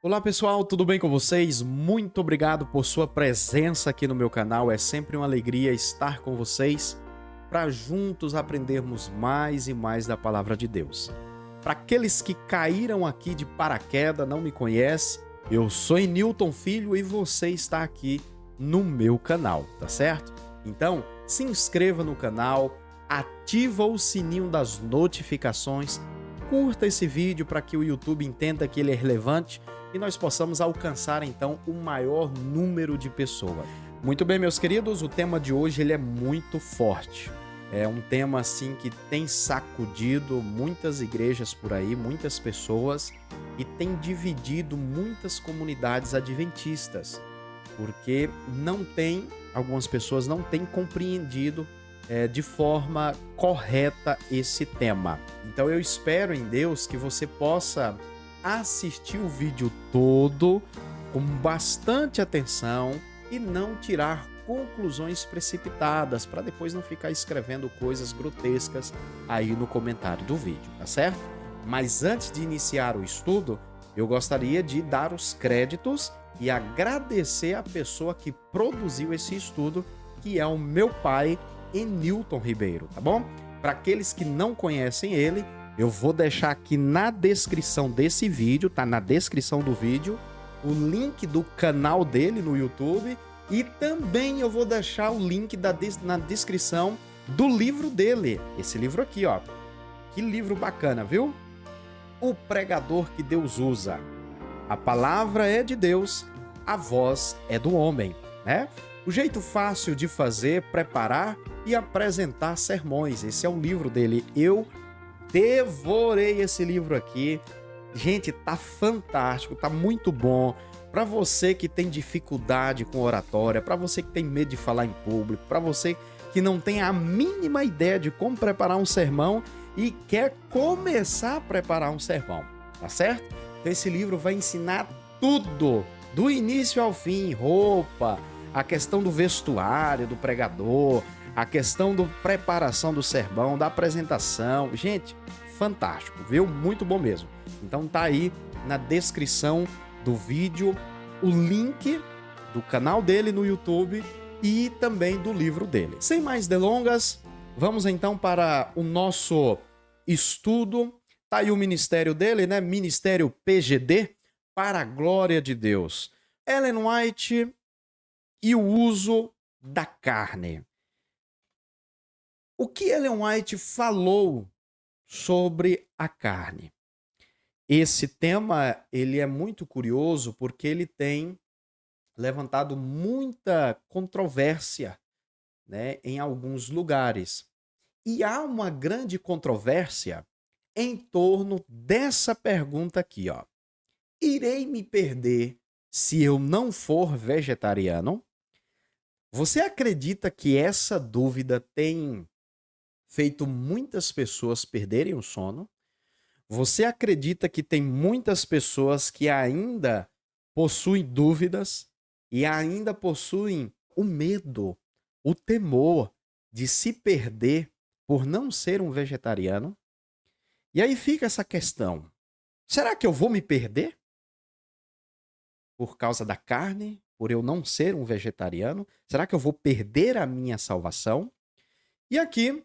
Olá pessoal, tudo bem com vocês? Muito obrigado por sua presença aqui no meu canal. É sempre uma alegria estar com vocês para juntos aprendermos mais e mais da palavra de Deus. Para aqueles que caíram aqui de paraquedas, não me conhecem, eu sou Newton Filho e você está aqui no meu canal, tá certo? Então, se inscreva no canal, ativa o sininho das notificações, curta esse vídeo para que o YouTube entenda que ele é relevante e nós possamos alcançar então o maior número de pessoas. Muito bem, meus queridos, o tema de hoje ele é muito forte. É um tema assim que tem sacudido muitas igrejas por aí, muitas pessoas e tem dividido muitas comunidades adventistas, porque algumas pessoas não têm compreendido de forma correta esse tema. Então eu espero em Deus que você possa assistir o vídeo todo com bastante atenção e não tirar conclusões precipitadas para depois não ficar escrevendo coisas grotescas aí no comentário do vídeo, tá certo? Mas antes de iniciar o estudo, eu gostaria de dar os créditos e agradecer a pessoa que produziu esse estudo, que é o meu pai, Newton Ribeiro, tá bom? Para aqueles que não conhecem ele, eu vou deixar aqui na descrição desse vídeo, tá? Na descrição do vídeo, o link do canal dele no YouTube e também eu vou deixar o link na descrição do livro dele. Esse livro aqui, ó. Que livro bacana, viu? O Pregador que Deus Usa. A palavra é de Deus, a voz é do homem, né? O jeito fácil de fazer, preparar e apresentar sermões. Esse é o livro dele. Eu devorei esse livro aqui. Gente, tá fantástico, tá muito bom. Para você que tem dificuldade com oratória, para você que tem medo de falar em público, para você que não tem a mínima ideia de como preparar um sermão e quer começar a preparar um sermão, tá certo? Então esse livro vai ensinar tudo, do início ao fim, roupa, a questão do vestuário do pregador, a questão da preparação do sermão, da apresentação. Gente, fantástico, viu? Muito bom mesmo. Então tá aí na descrição do vídeo o link do canal dele no YouTube e também do livro dele. Sem mais delongas, vamos então para o nosso estudo. Tá aí o ministério dele, né? Ministério PGD, para a glória de Deus. Ellen White e o uso da carne. O que Ellen White falou sobre a carne? Esse tema ele é muito curioso porque ele tem levantado muita controvérsia, né, em alguns lugares. E há uma grande controvérsia em torno dessa pergunta aqui, ó. Irei me perder se eu não for vegetariano? Você acredita que essa dúvida tem feito muitas pessoas perderem o sono? Você acredita que tem muitas pessoas que ainda possuem dúvidas e ainda possuem o medo, o temor de se perder por não ser um vegetariano? E aí fica essa questão: será que eu vou me perder por causa da carne, por eu não ser um vegetariano? Será que eu vou perder a minha salvação? E aqui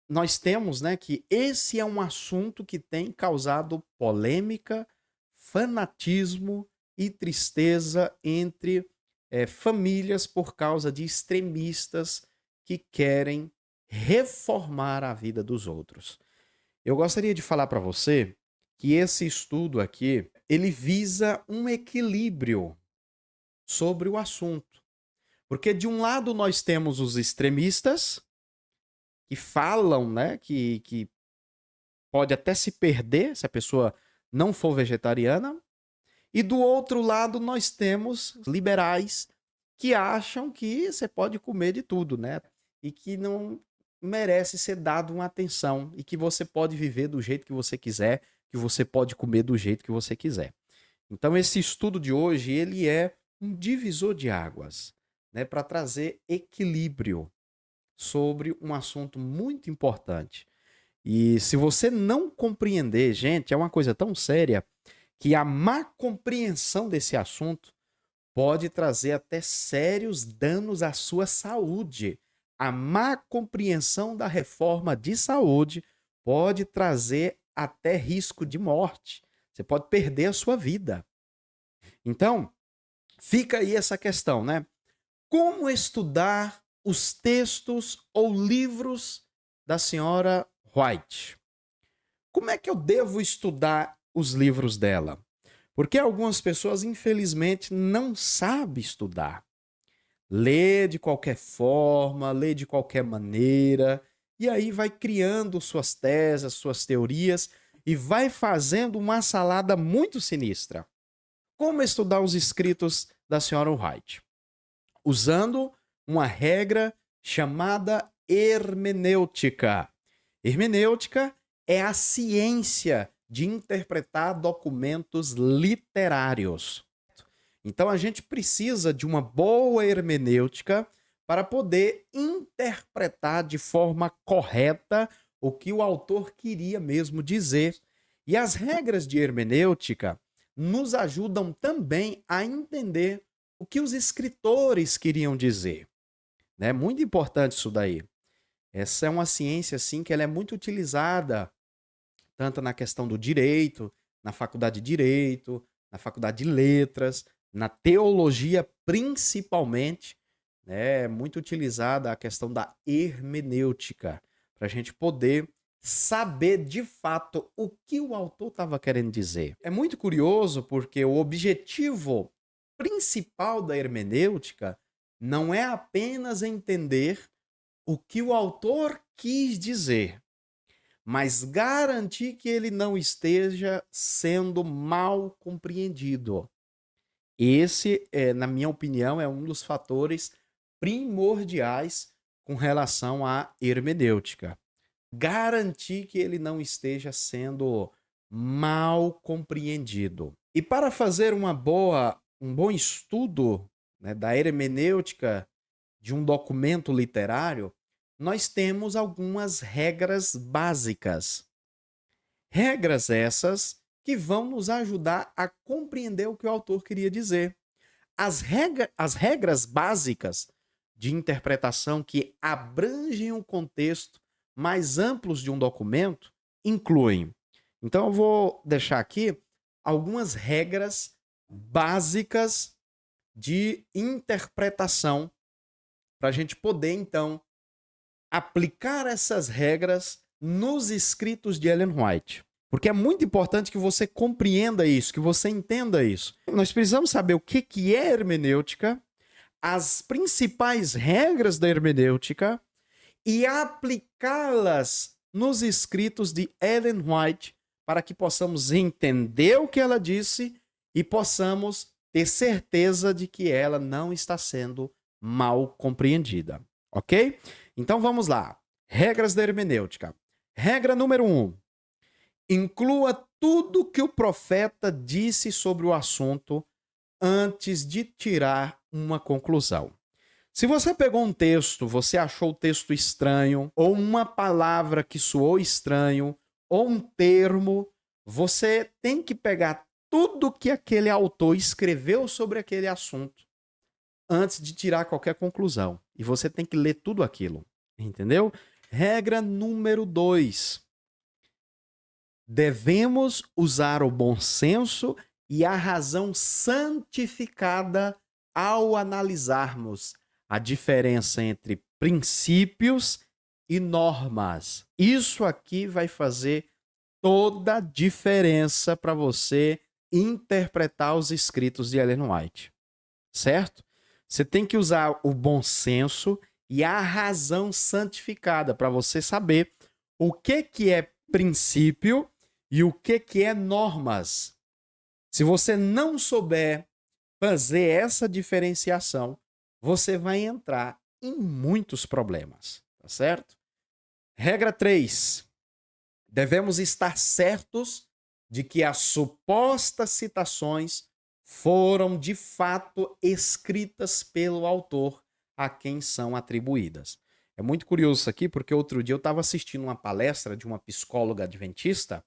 nós temos, né, que esse é um assunto que tem causado polêmica, fanatismo e tristeza entre famílias por causa de extremistas que querem reformar a vida dos outros. Eu gostaria de falar para você que esse estudo aqui, ele visa um equilíbrio sobre o assunto. Porque de um lado nós temos os extremistas que falam, né, que pode até se perder se a pessoa não for vegetariana. E do outro lado nós temos liberais que acham que você pode comer de tudo, né? E que não merece ser dado uma atenção e que você pode viver do jeito que você quiser, que você pode comer do jeito que você quiser. Então esse estudo de hoje, ele é um divisor de águas, né, para trazer equilíbrio sobre um assunto muito importante. E se você não compreender, gente, é uma coisa tão séria que a má compreensão desse assunto pode trazer até sérios danos à sua saúde. A má compreensão da reforma de saúde pode trazer até risco de morte. Você pode perder a sua vida. Então, fica aí essa questão, né? Como estudar os textos ou livros da senhora White? Como é que eu devo estudar os livros dela? Porque algumas pessoas, infelizmente, não sabem estudar. Lê de qualquer forma, lê de qualquer maneira, e aí vai criando suas teses, suas teorias, e vai fazendo uma salada muito sinistra. Como estudar os escritos da senhora White? Usando uma regra chamada hermenêutica. Hermenêutica é a ciência de interpretar documentos literários. Então a gente precisa de uma boa hermenêutica para poder interpretar de forma correta o que o autor queria mesmo dizer. E as regras de hermenêutica nos ajudam também a entender o que os escritores queriam dizer. É muito importante isso daí. Essa é uma ciência assim que ela é muito utilizada tanto na questão do direito, na faculdade de direito, na faculdade de letras, na teologia principalmente, né? É muito utilizada a questão da hermenêutica para a gente poder saber de fato o que o autor estava querendo dizer. É muito curioso porque o objetivo principal da hermenêutica não é apenas entender o que o autor quis dizer, mas garantir que ele não esteja sendo mal compreendido. Esse, na minha opinião, é um dos fatores primordiais com relação à hermenêutica. Garantir que ele não esteja sendo mal compreendido. E para fazer um bom estudo, né, da hermenêutica de um documento literário, nós temos algumas regras básicas. Regras essas que vão nos ajudar a compreender o que o autor queria dizer. As regras básicas de interpretação que abrangem um contexto mais amplos de um documento incluem. Então eu vou deixar aqui algumas regras básicas de interpretação para a gente poder, então, aplicar essas regras nos escritos de Ellen White. Porque é muito importante que você compreenda isso, que você entenda isso. Nós precisamos saber o que é hermenêutica, as principais regras da hermenêutica e aplicá-las nos escritos de Ellen White para que possamos entender o que ela disse e possamos ter certeza de que ela não está sendo mal compreendida. Ok? Então vamos lá. Regras da hermenêutica. Regra número 1. Inclua tudo que o profeta disse sobre o assunto antes de tirar uma conclusão. Se você pegou um texto, você achou o texto estranho, ou uma palavra que soou estranho, ou um termo, você tem que pegar tudo que aquele autor escreveu sobre aquele assunto antes de tirar qualquer conclusão. E você tem que ler tudo aquilo. Entendeu? Regra número 2. Devemos usar o bom senso e a razão santificada ao analisarmos a diferença entre princípios e normas. Isso aqui vai fazer toda a diferença para você interpretar os escritos de Ellen White. Certo? Você tem que usar o bom senso e a razão santificada para você saber o que é princípio e o que é normas. Se você não souber fazer essa diferenciação, você vai entrar em muitos problemas, tá certo? Regra 3. Devemos estar certos de que as supostas citações foram de fato escritas pelo autor a quem são atribuídas. É muito curioso isso aqui, porque outro dia eu estava assistindo uma palestra de uma psicóloga adventista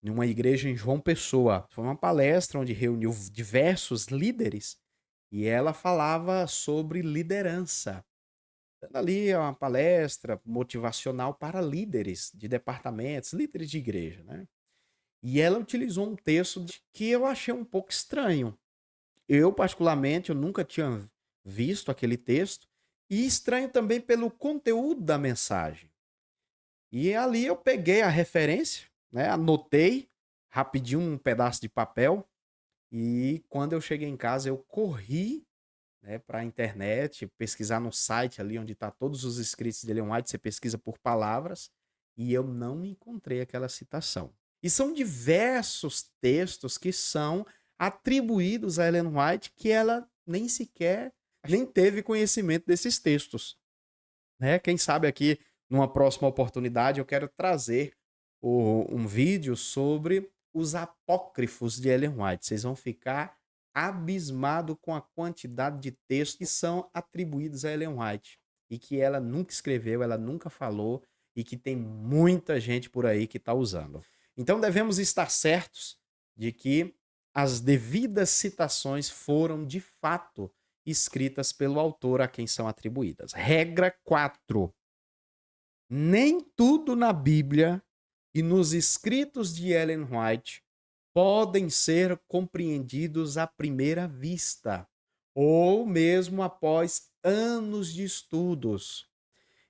em uma igreja em João Pessoa. Foi uma palestra onde reuniu diversos líderes e ela falava sobre liderança. Ali é uma palestra motivacional para líderes de departamentos, líderes de igreja, né? E ela utilizou um texto que eu achei um pouco estranho. Eu, particularmente, eu nunca tinha visto aquele texto e estranho também pelo conteúdo da mensagem. E ali eu peguei a referência, né? Anotei rapidinho um pedaço de papel e quando eu cheguei em casa eu corri, né, para a internet, pesquisar no site ali onde está todos os escritos de Ellen White, você pesquisa por palavras e eu não encontrei aquela citação. E são diversos textos que são atribuídos a Ellen White que ela nem sequer nem teve conhecimento desses textos, né? Quem sabe aqui numa próxima oportunidade eu quero trazer um vídeo sobre os apócrifos de Ellen White. Vocês vão ficar abismados com a quantidade de textos que são atribuídos a Ellen White e que ela nunca escreveu, ela nunca falou e que tem muita gente por aí que está usando. Então devemos estar certos de que as devidas citações foram de fato escritas pelo autor a quem são atribuídas. Regra 4. Nem tudo na Bíblia e nos escritos de Ellen White podem ser compreendidos à primeira vista, ou mesmo após anos de estudos.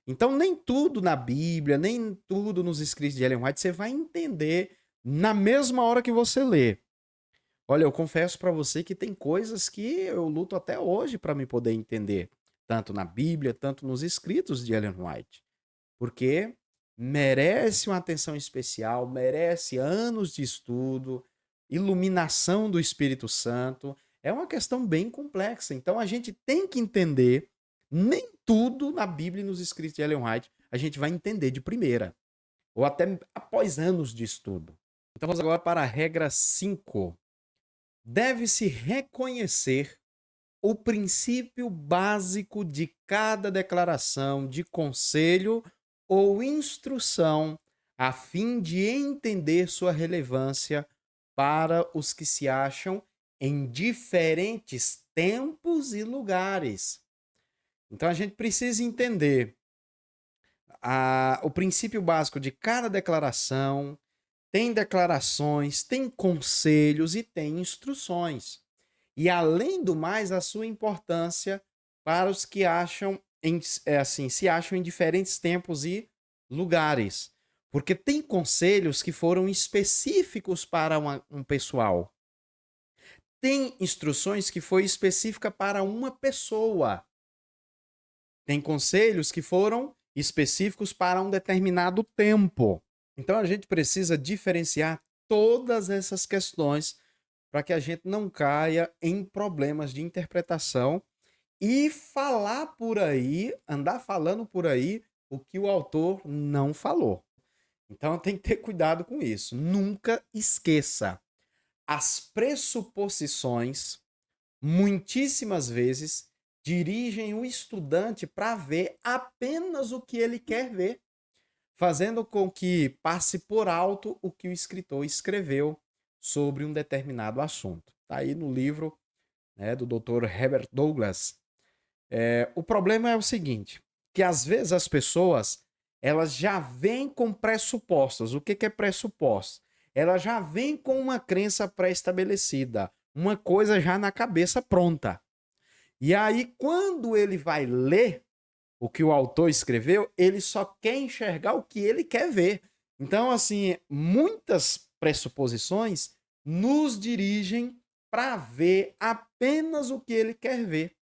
Então, nem tudo na Bíblia, nem tudo nos escritos de Ellen White você vai entender na mesma hora que você lê. Olha, eu confesso para você que tem coisas que eu luto até hoje para me poder entender, tanto na Bíblia, tanto nos escritos de Ellen White, porque merece uma atenção especial, merece anos de estudo, iluminação do Espírito Santo. É uma questão bem complexa. Então a gente tem que entender, nem tudo na Bíblia e nos escritos de Ellen White a gente vai entender de primeira, ou até após anos de estudo. Então vamos agora para a regra 5. Deve-se reconhecer o princípio básico de cada declaração de conselho ou instrução, a fim de entender sua relevância para os que se acham em diferentes tempos e lugares. Então a gente precisa entender o princípio básico de cada declaração. Tem declarações, tem conselhos e tem instruções. E além do mais, a sua importância para os que se acham em diferentes tempos e lugares. Porque tem conselhos que foram específicos para um pessoal. Tem instruções que foi específica para uma pessoa. Tem conselhos que foram específicos para um determinado tempo. Então a gente precisa diferenciar todas essas questões para que a gente não caia em problemas de interpretação e falar por aí, andar falando por aí o que o autor não falou. Então tem que ter cuidado com isso. Nunca esqueça. As pressuposições, muitíssimas vezes, dirigem o estudante para ver apenas o que ele quer ver, fazendo com que passe por alto o que o escritor escreveu sobre um determinado assunto. Está aí no livro, né, do Dr. Herbert Douglas. O problema é o seguinte, que às vezes as pessoas elas já vêm com pressupostos. O que é pressuposto? Ela já vem com uma crença pré-estabelecida, uma coisa já na cabeça pronta. E aí, quando ele vai ler o que o autor escreveu, ele só quer enxergar o que ele quer ver. Então, assim, muitas pressuposições nos dirigem para ver apenas o que ele quer ver,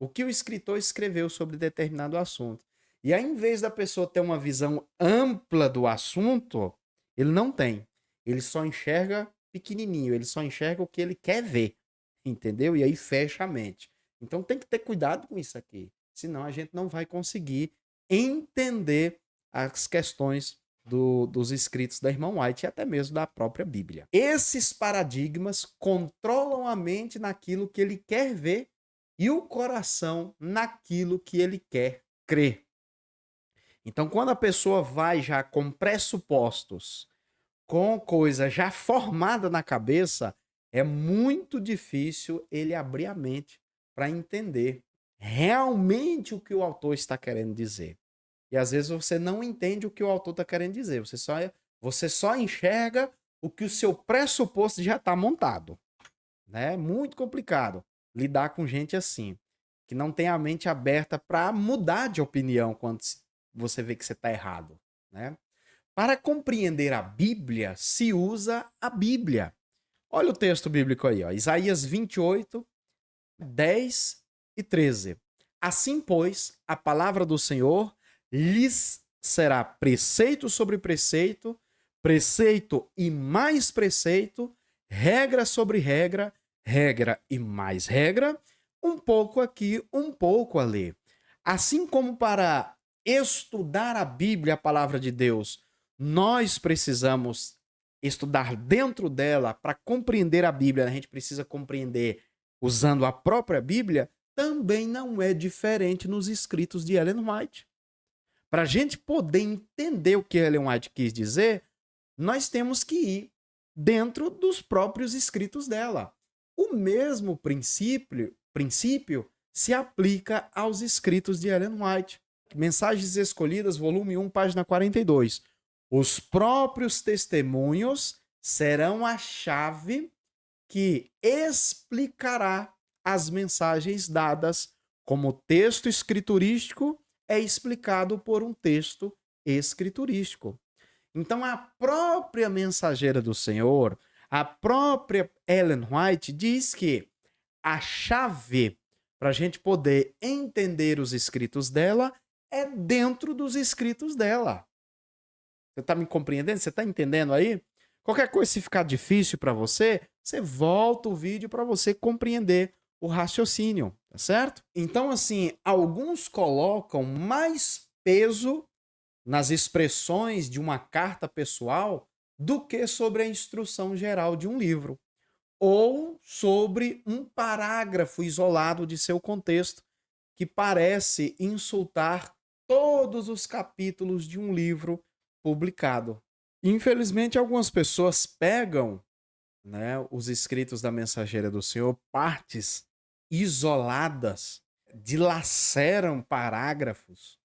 o que o escritor escreveu sobre determinado assunto. E aí, em vez da pessoa ter uma visão ampla do assunto, ele não tem. Ele só enxerga pequenininho, ele só enxerga o que ele quer ver, entendeu? E aí fecha a mente. Então tem que ter cuidado com isso aqui. Senão a gente não vai conseguir entender as questões dos escritos da irmã White e até mesmo da própria Bíblia. Esses paradigmas controlam a mente naquilo que ele quer ver e o coração naquilo que ele quer crer. Então, quando a pessoa vai já com pressupostos, com coisa já formada na cabeça, é muito difícil ele abrir a mente para entender realmente o que o autor está querendo dizer. E às vezes você não entende o que o autor está querendo dizer, você só enxerga o que o seu pressuposto já está montado. Né? É muito complicado lidar com gente assim, que não tem a mente aberta para mudar de opinião quando você vê que você está errado. Né? Para compreender a Bíblia, se usa a Bíblia. Olha o texto bíblico aí, ó. Isaías 28, 10 e 13. Assim, pois, a palavra do Senhor lhes será preceito sobre preceito, preceito e mais preceito, regra sobre regra, regra e mais regra, um pouco aqui, um pouco ali. Assim como para estudar a Bíblia, a palavra de Deus, nós precisamos estudar dentro dela para compreender a Bíblia, a gente precisa compreender usando a própria Bíblia, também não é diferente nos escritos de Ellen White. Para a gente poder entender o que Ellen White quis dizer, nós temos que ir dentro dos próprios escritos dela. O mesmo princípio se aplica aos escritos de Ellen White. Mensagens Escolhidas, volume 1, página 42. Os próprios testemunhos serão a chave que explicará as mensagens dadas, como o texto escriturístico é explicado por um texto escriturístico. Então, a própria mensageira do Senhor, a própria Ellen White, diz que a chave para a gente poder entender os escritos dela é dentro dos escritos dela. Você está me compreendendo? Você está entendendo aí? Qualquer coisa, se ficar difícil para você, você volta o vídeo para você compreender o raciocínio, tá certo? Então, assim, alguns colocam mais peso nas expressões de uma carta pessoal do que sobre a instrução geral de um livro, ou sobre um parágrafo isolado de seu contexto que parece insultar todos os capítulos de um livro publicado. Infelizmente, algumas pessoas pegam, né, os escritos da Mensageira do Senhor, partes isoladas, dilaceram parágrafos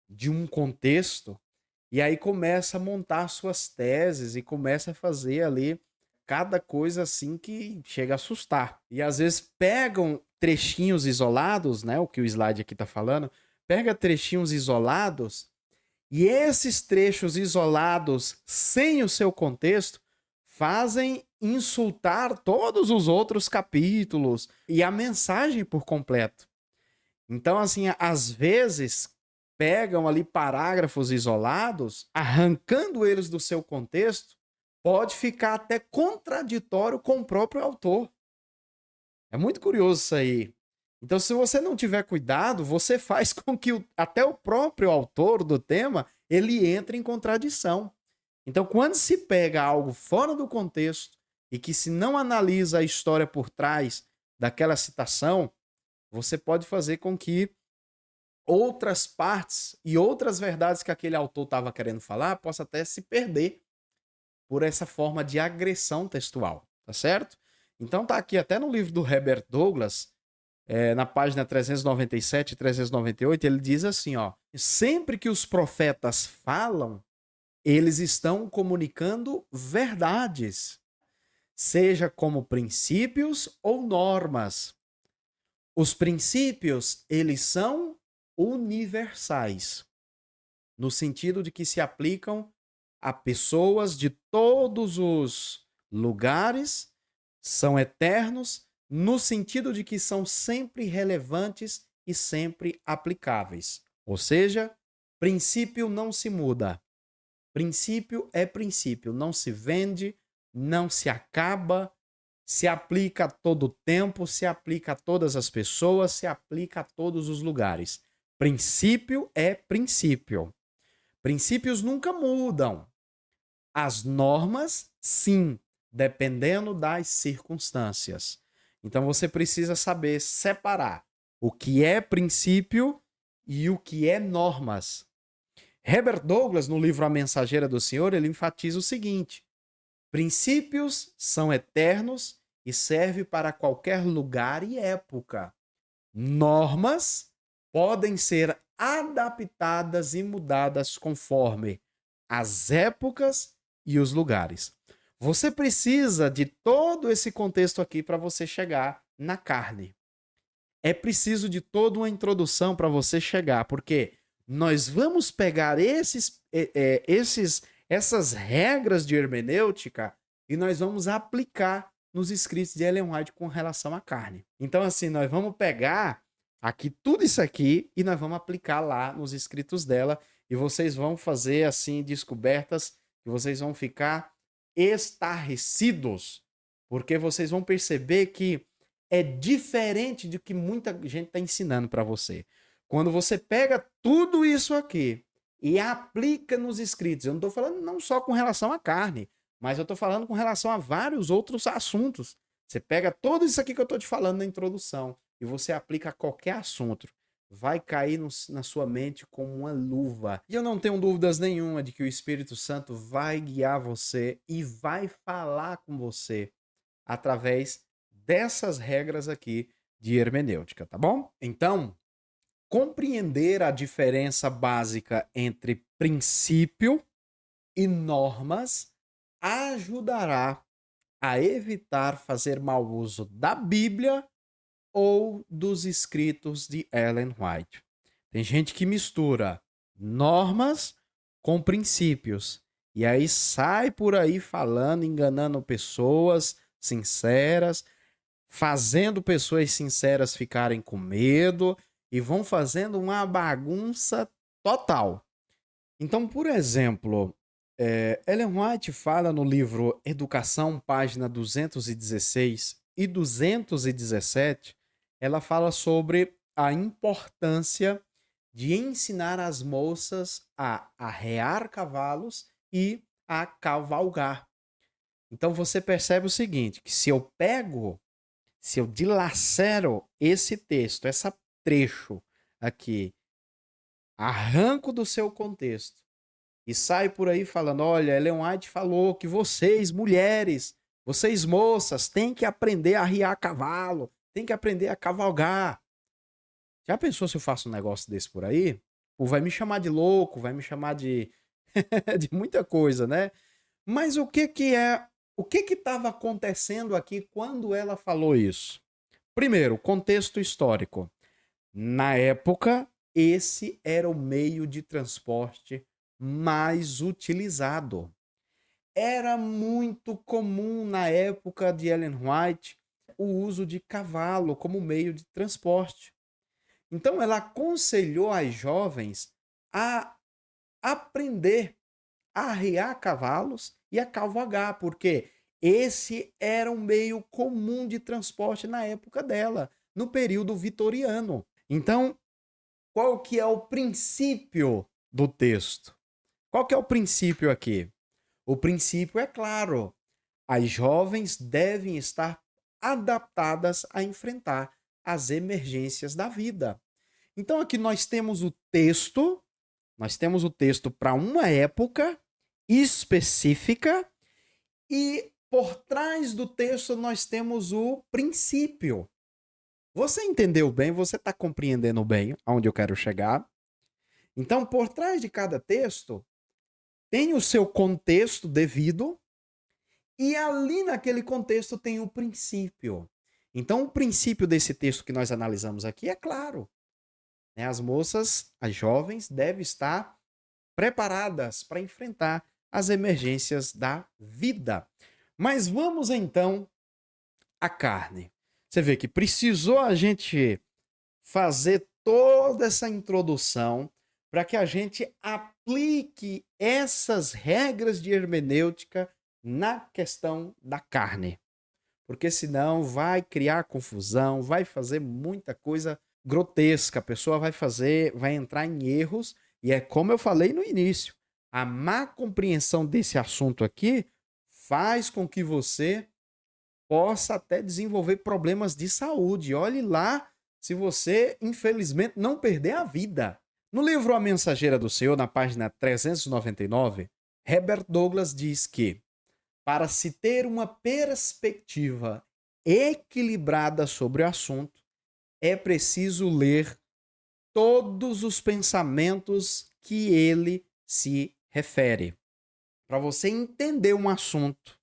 de um contexto e aí começa a montar suas teses e começa a fazer ali cada coisa assim que chega a assustar. E às vezes pegam trechinhos isolados, né, o que o slide aqui tá falando, pega trechinhos isolados e esses trechos isolados, sem o seu contexto, fazem insultar todos os outros capítulos e a mensagem por completo. Então, assim, às vezes pegam ali parágrafos isolados, arrancando eles do seu contexto, pode ficar até contraditório com o próprio autor. É muito curioso isso aí. Então, se você não tiver cuidado, você faz com que até o próprio autor do tema ele entre em contradição. Então, quando se pega algo fora do contexto e que se não analisa a história por trás daquela citação, você pode fazer com que outras partes e outras verdades que aquele autor estava querendo falar possa até se perder por essa forma de agressão textual, tá certo? Então tá aqui até no livro do Herbert Douglas, na página 397 e 398, ele diz assim, ó: sempre que os profetas falam, eles estão comunicando verdades, seja como princípios ou normas. Os princípios, eles são universais, no sentido de que se aplicam a pessoas de todos os lugares, são eternos, no sentido de que são sempre relevantes e sempre aplicáveis. Ou seja, princípio não se muda. Princípio é princípio, não se vende, não se acaba, se aplica a todo tempo, se aplica a todas as pessoas, se aplica a todos os lugares. Princípio é princípio. Princípios nunca mudam. As normas, sim, dependendo das circunstâncias. Então você precisa saber separar o que é princípio e o que é normas. Herbert Douglas, no livro A Mensageira do Senhor, ele enfatiza o seguinte: Princípios são eternos e servem para qualquer lugar e época. Normas podem ser adaptadas e mudadas conforme as épocas e os lugares. Você precisa de todo esse contexto aqui para você chegar na carne. É preciso de toda uma introdução para você chegar, porque nós vamos pegar essas regras de hermenêutica e nós vamos aplicar nos escritos de Ellen White com relação à carne. Então, assim, nós vamos pegar aqui tudo isso aqui e nós vamos aplicar lá nos escritos dela e vocês vão fazer, assim, descobertas que vocês vão ficar estarrecidos, porque vocês vão perceber que é diferente do que muita gente está ensinando para você. Quando você pega tudo isso aqui e aplica nos escritos, eu não estou falando não só com relação à carne, mas eu estou falando com relação a vários outros assuntos. Você pega tudo isso aqui que eu estou te falando na introdução e você aplica a qualquer assunto. Vai cair na sua mente como uma luva. E eu não tenho dúvidas nenhuma de que o Espírito Santo vai guiar você e vai falar com você através dessas regras aqui de hermenêutica, tá bom? Então, compreender a diferença básica entre princípio e normas ajudará a evitar fazer mau uso da Bíblia ou dos escritos de Ellen White. Tem gente que mistura normas com princípios e aí sai por aí falando, enganando pessoas sinceras, fazendo pessoas sinceras ficarem com medo e vão fazendo uma bagunça total. Então, por exemplo, Ellen White fala no livro Educação, página 216 e 217, ela fala sobre a importância de ensinar as moças a arrear cavalos e a cavalgar. Então você percebe o seguinte, que se eu dilacero esse texto, esse trecho aqui, arranco do seu contexto e saio por aí falando, olha, Ellen White falou que vocês, mulheres, vocês moças, têm que aprender a arriar cavalo, têm que aprender a cavalgar. Já pensou se eu faço um negócio desse por aí? Ou vai me chamar de louco, vai me chamar de de muita coisa, né? Mas o que estava acontecendo aqui quando ela falou isso? Primeiro, contexto histórico. Na época, esse era o meio de transporte mais utilizado. Era muito comum na época de Ellen White o uso de cavalo como meio de transporte. Então ela aconselhou as jovens a aprender a arriar cavalos e a cavalgar, porque esse era um meio comum de transporte na época dela, no período vitoriano. Então, qual que é o princípio do texto? Qual que é o princípio aqui? O princípio é claro. As jovens devem estar adaptadas a enfrentar as emergências da vida. Então aqui nós temos o texto para uma época específica e por trás do texto nós temos o princípio. Você entendeu bem? Você está compreendendo bem aonde eu quero chegar? Então, por trás de cada texto tem o seu contexto devido e ali naquele contexto tem o princípio. Então, o princípio desse texto que nós analisamos aqui é claro. As moças, as jovens, devem estar preparadas para enfrentar as emergências da vida. Mas vamos então à carne. Você vê que precisou a gente fazer toda essa introdução para que a gente aplique essas regras de hermenêutica na questão da carne. Porque senão vai criar confusão, vai fazer muita coisa grotesca, a pessoa vai entrar em erros, e é como eu falei no início, a má compreensão desse assunto aqui faz com que você possa até desenvolver problemas de saúde. Olhe lá se você, infelizmente, não perder a vida. No livro A Mensageira do Senhor, na página 399, Herbert Douglas diz que para se ter uma perspectiva equilibrada sobre o assunto, é preciso ler todos os pensamentos que ele se refere. Para você entender um assunto,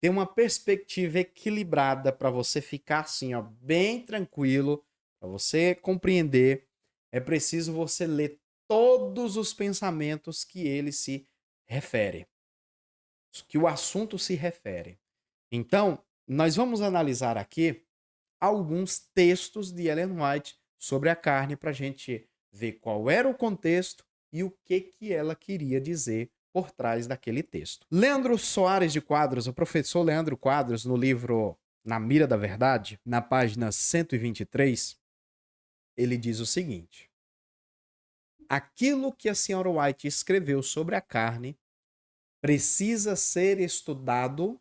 ter uma perspectiva equilibrada, para você ficar assim, ó, bem tranquilo, para você compreender, é preciso você ler todos os pensamentos que ele se refere, que o assunto se refere. Então, nós vamos analisar aqui alguns textos de Ellen White sobre a carne para a gente ver qual era o contexto e o que ela queria dizer por trás daquele texto. Leandro Soares de Quadros, o professor Leandro Quadros, no livro Na Mira da Verdade, na página 123, ele diz o seguinte: aquilo que a senhora White escreveu sobre a carne precisa ser estudado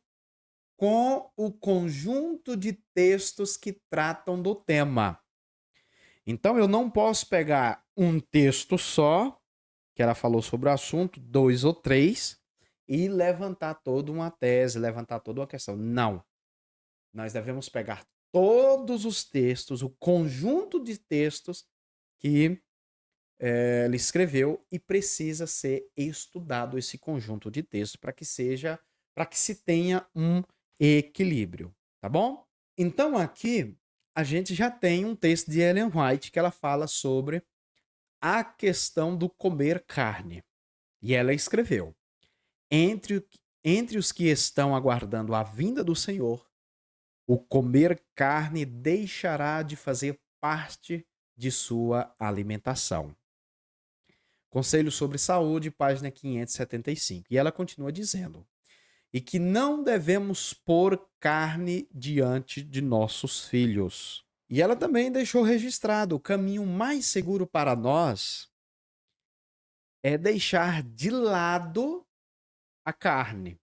com o conjunto de textos que tratam do tema. Então eu não posso pegar um texto só, que ela falou sobre o assunto, 2 ou 3, e levantar toda uma tese, levantar toda uma questão. Não. Nós devemos pegar todos os textos, o conjunto de textos que ele escreveu, e precisa ser estudado esse conjunto de textos para que se tenha um equilíbrio, tá bom? Então aqui a gente já tem um texto de Ellen White que ela fala sobre a questão do comer carne. E ela escreveu: entre os que estão aguardando a vinda do Senhor, o comer carne deixará de fazer parte de sua alimentação. Conselho sobre Saúde, página 575. E ela continua dizendo: e que não devemos pôr carne diante de nossos filhos. E ela também deixou registrado: o caminho mais seguro para nós é deixar de lado a carne.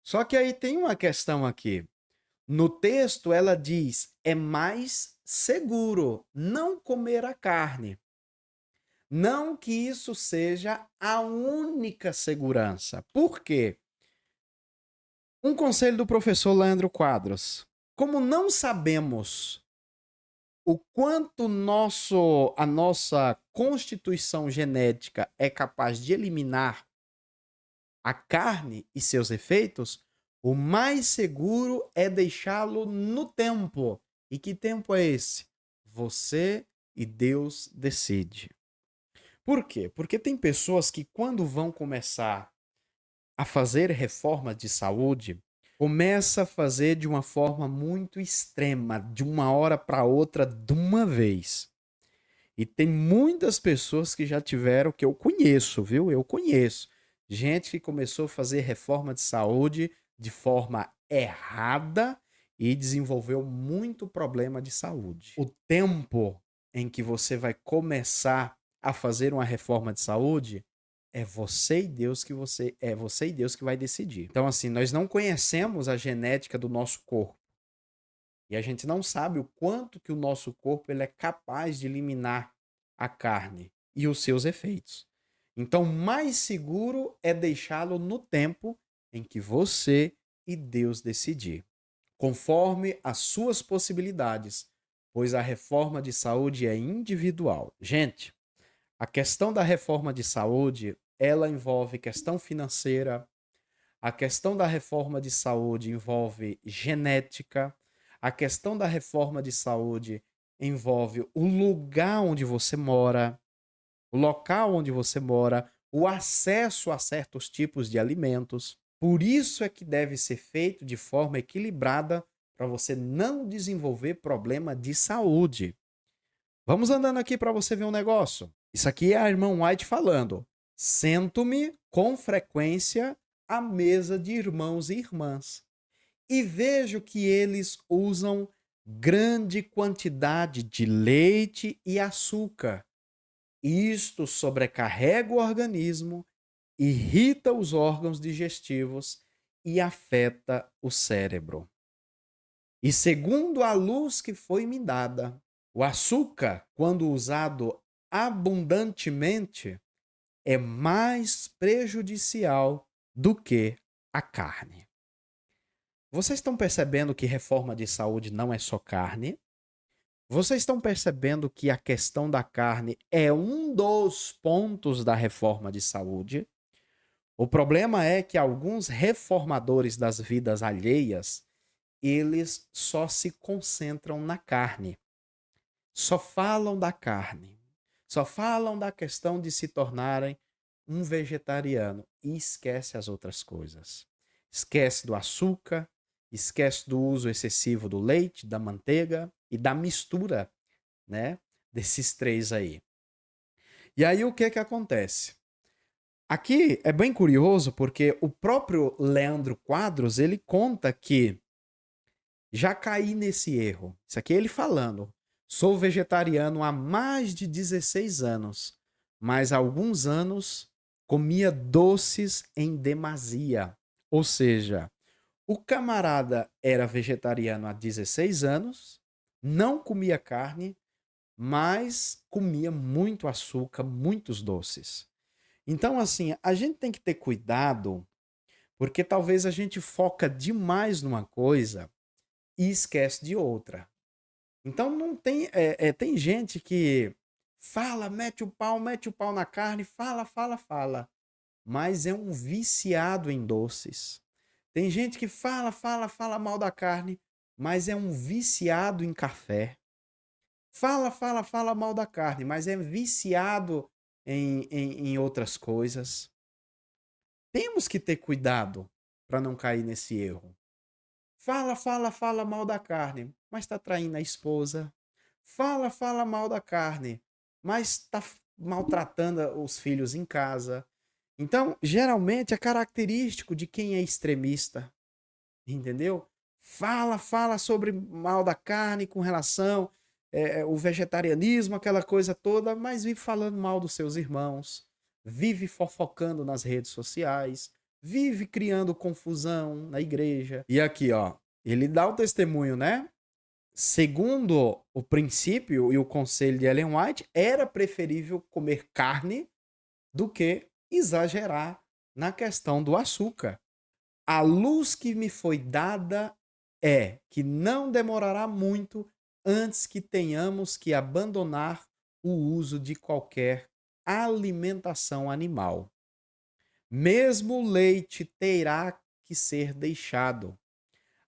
Só que aí tem uma questão aqui. No texto ela diz: é mais seguro não comer a carne. Não que isso seja a única segurança. Por quê? Um conselho do professor Leandro Quadros: como não sabemos o quanto a nossa constituição genética é capaz de eliminar a carne e seus efeitos, o mais seguro é deixá-lo no tempo. E que tempo é esse? Você e Deus decide. Por quê? Porque tem pessoas que, quando vão começar a fazer reforma de saúde, começa a fazer de uma forma muito extrema, de uma hora para outra, de uma vez. E tem muitas pessoas que já tiveram, que eu conheço, viu? Eu conheço. Gente que começou a fazer reforma de saúde de forma errada e desenvolveu muito problema de saúde. O tempo em que você vai começar a fazer uma reforma de saúde é você e Deus que vai decidir. Então, assim, nós não conhecemos a genética do nosso corpo. E a gente não sabe o quanto que o nosso corpo ele é capaz de eliminar a carne e os seus efeitos. Então, mais seguro é deixá-lo no tempo em que você e Deus decidir, conforme as suas possibilidades, pois a reforma de saúde é individual. Gente, a questão da reforma de saúde, ela envolve questão financeira, a questão da reforma de saúde envolve genética, a questão da reforma de saúde envolve o lugar onde você mora, o local onde você mora, o acesso a certos tipos de alimentos. Por isso é que deve ser feito de forma equilibrada para você não desenvolver problema de saúde. Vamos andando aqui para você ver um negócio. Isso aqui é a irmã White falando. Sento-me com frequência à mesa de irmãos e irmãs e vejo que eles usam grande quantidade de leite e açúcar. Isto sobrecarrega o organismo, irrita os órgãos digestivos e afeta o cérebro. E segundo a luz que foi me dada, o açúcar, quando usado abundantemente, é mais prejudicial do que a carne. Vocês estão percebendo que reforma de saúde não é só carne? Vocês estão percebendo que a questão da carne é um dos pontos da reforma de saúde? O problema é que alguns reformadores das vidas alheias, eles só se concentram na carne, só falam da carne, só falam da questão de se tornarem um vegetariano e esquece as outras coisas. Esquece do açúcar, esquece do uso excessivo do leite, da manteiga e da mistura, né, desses três aí. E aí o que que acontece? Aqui é bem curioso porque o próprio Leandro Quadros, ele conta que já caí nesse erro. Isso aqui é ele falando. Sou vegetariano há mais de 16 anos, mas há alguns anos comia doces em demasia. Ou seja, o camarada era vegetariano há 16 anos, não comia carne, mas comia muito açúcar, muitos doces. Então, assim, a gente tem que ter cuidado, porque talvez a gente foca demais numa coisa e esquece de outra. Então, não tem, tem gente que fala, mete o pau na carne, fala, fala, fala, mas é um viciado em doces. Tem gente que fala, fala, fala mal da carne, mas é um viciado em café. Fala, fala, fala mal da carne, mas é viciado em outras coisas. Temos que ter cuidado para não cair nesse erro. Fala, fala, fala mal da carne, mas está traindo a esposa. Fala, fala mal da carne, mas está maltratando os filhos em casa. Então, geralmente é característico de quem é extremista, entendeu? Fala, fala sobre mal da carne com relação o vegetarianismo, aquela coisa toda, mas vive falando mal dos seus irmãos, vive fofocando nas redes sociais, vive criando confusão na igreja. E aqui, ó, ele dá o testemunho, né? Segundo o princípio e o conselho de Ellen White, era preferível comer carne do que exagerar na questão do açúcar. A luz que me foi dada é que não demorará muito antes que tenhamos que abandonar o uso de qualquer alimentação animal. Mesmo o leite terá que ser deixado.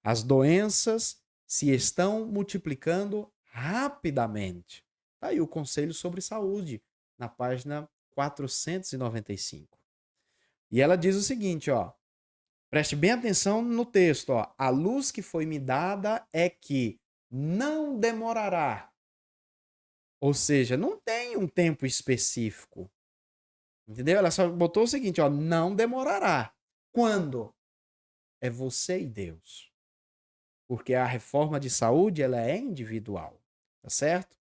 As doenças se estão multiplicando rapidamente. Tá aí o Conselho sobre Saúde, na página 495. E ela diz o seguinte, ó. Preste bem atenção no texto, ó. A luz que foi me dada é que não demorará. Ou seja, não tem um tempo específico. Entendeu? Ela só botou o seguinte, ó, não demorará. Quando? É você e Deus. Porque a reforma de saúde, ela é individual, tá certo?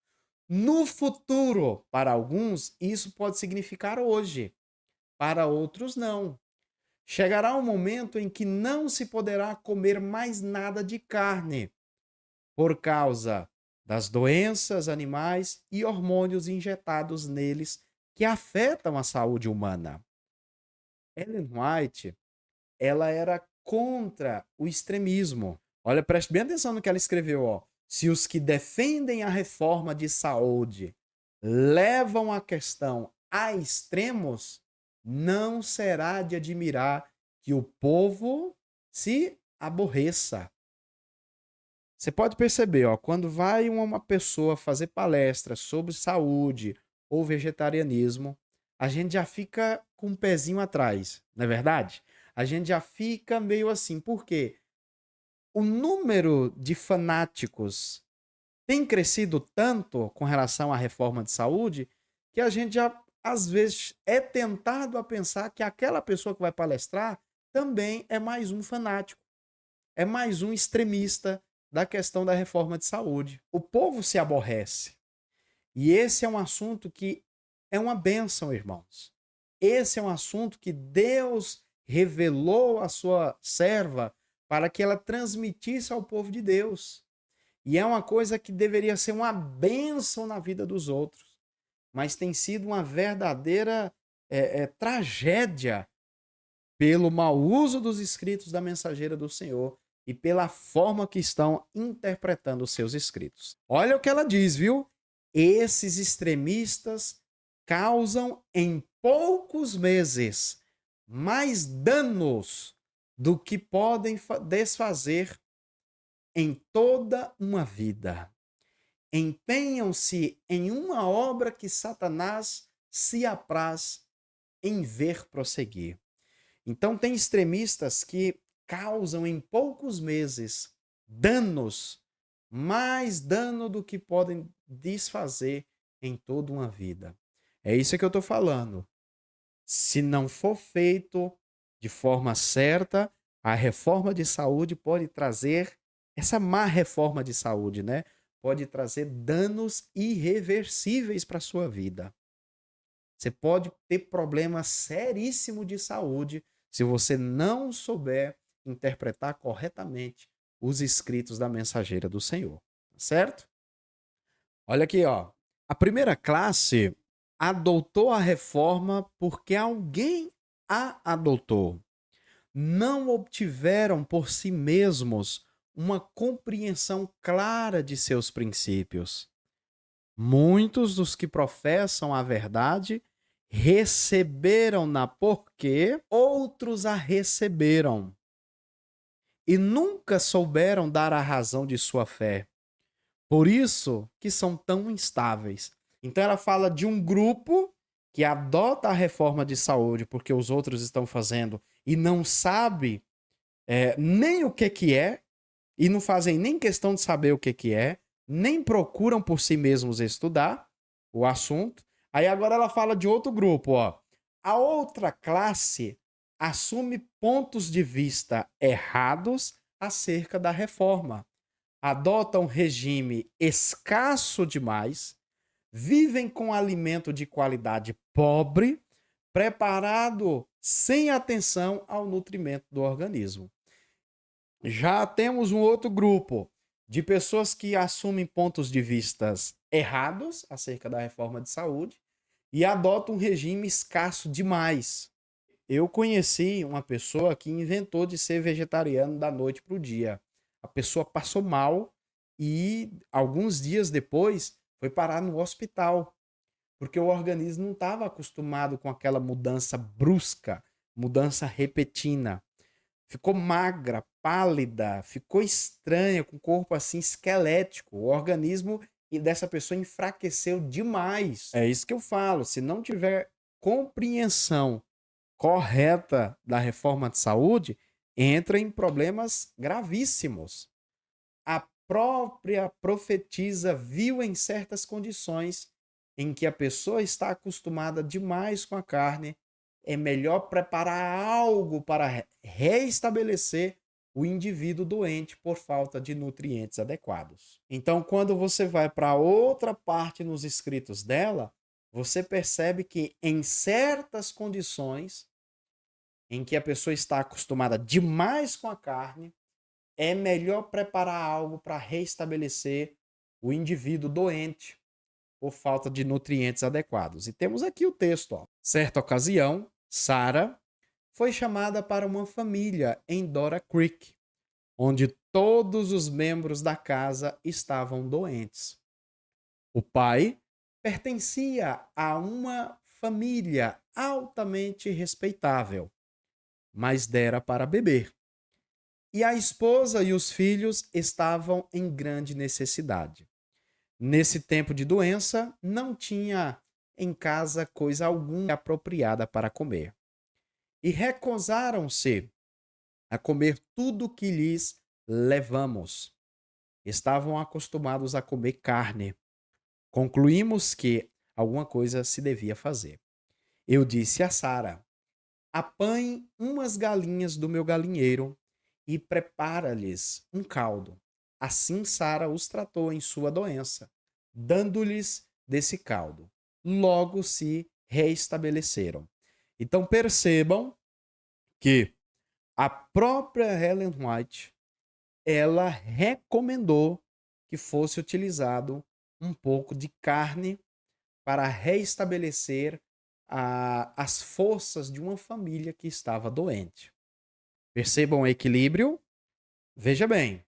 No futuro, para alguns, isso pode significar hoje. Para outros, não. Chegará um momento em que não se poderá comer mais nada de carne, por causa das doenças animais e hormônios injetados neles que afetam a saúde humana. Ellen White, ela era contra o extremismo. Olha, preste bem atenção no que ela escreveu, ó. Se os que defendem a reforma de saúde levam a questão a extremos, não será de admirar que o povo se aborreça. Você pode perceber, ó, quando vai uma pessoa fazer palestra sobre saúde ou vegetarianismo, a gente já fica com um pezinho atrás, não é verdade? A gente já fica meio assim, por quê? O número de fanáticos tem crescido tanto com relação à reforma de saúde que a gente já, às vezes, é tentado a pensar que aquela pessoa que vai palestrar também é mais um fanático, é mais um extremista da questão da reforma de saúde. O povo se aborrece. E esse é um assunto que é uma bênção, irmãos. Esse é um assunto que Deus revelou à sua serva para que ela transmitisse ao povo de Deus. E é uma coisa que deveria ser uma bênção na vida dos outros, mas tem sido uma verdadeira tragédia pelo mau uso dos escritos da mensageira do Senhor e pela forma que estão interpretando os seus escritos. Olha o que ela diz, viu? Esses extremistas causam em poucos meses mais danos do que podem desfazer em toda uma vida. Empenham-se em uma obra que Satanás se apraz em ver prosseguir. Então, tem extremistas que causam em poucos meses danos, mais dano do que podem desfazer em toda uma vida. É isso que eu estou falando. Se não for feito de forma certa, a reforma de saúde pode trazer, essa má reforma de saúde, né? Pode trazer danos irreversíveis para a sua vida. Você pode ter problema seríssimo de saúde se você não souber interpretar corretamente os escritos da mensageira do Senhor, certo? Olha aqui, ó. A primeira classe adotou a reforma porque alguém a adotou. Não obtiveram por si mesmos uma compreensão clara de seus princípios. Muitos dos que professam a verdade receberam-na porque outros a receberam e nunca souberam dar a razão de sua fé. Por isso que são tão instáveis. Então ela fala de um grupo que adota a reforma de saúde porque os outros estão fazendo e não sabe nem o que é e não fazem nem questão de saber o que é, nem procuram por si mesmos estudar o assunto. Aí agora ela fala de outro grupo, ó. A outra classe assume pontos de vista errados acerca da reforma. Adota um regime escasso demais, vivem com alimento de qualidade pobre, preparado sem atenção ao nutrimento do organismo. Já temos um outro grupo de pessoas que assumem pontos de vistas errados acerca da reforma de saúde e adotam um regime escasso demais. Eu conheci uma pessoa que inventou de ser vegetariano da noite para o dia. A pessoa passou mal e alguns dias depois foi parar no hospital, porque o organismo não estava acostumado com aquela mudança brusca, mudança repentina. Ficou magra, pálida, ficou estranha, com o corpo assim esquelético. O organismo dessa pessoa enfraqueceu demais. É isso que eu falo. Se não tiver compreensão correta da reforma de saúde, entra em problemas gravíssimos. A própria profetisa viu em certas condições em que a pessoa está acostumada demais com a carne, é melhor preparar algo para reestabelecer o indivíduo doente por falta de nutrientes adequados. Então, quando você vai para outra parte nos escritos dela, você percebe que em certas condições em que a pessoa está acostumada demais com a carne, é melhor preparar algo para reestabelecer o indivíduo doente por falta de nutrientes adequados. E temos aqui o texto. Ó. Certa ocasião, Sarah foi chamada para uma família em Dora Creek, onde todos os membros da casa estavam doentes. O pai pertencia a uma família altamente respeitável, mas dera para beber. E a esposa e os filhos estavam em grande necessidade. Nesse tempo de doença, não tinha em casa coisa alguma apropriada para comer. E recusaram-se a comer tudo que lhes levamos. Estavam acostumados a comer carne. Concluímos que alguma coisa se devia fazer. Eu disse a Sara: apanhe umas galinhas do meu galinheiro e prepara-lhes um caldo. Assim Sara os tratou em sua doença, dando-lhes desse caldo. Logo se reestabeleceram. Então percebam que a própria Ellen White, ela recomendou que fosse utilizado um pouco de carne para reestabelecer as forças de uma família que estava doente. Percebam o equilíbrio? Veja bem,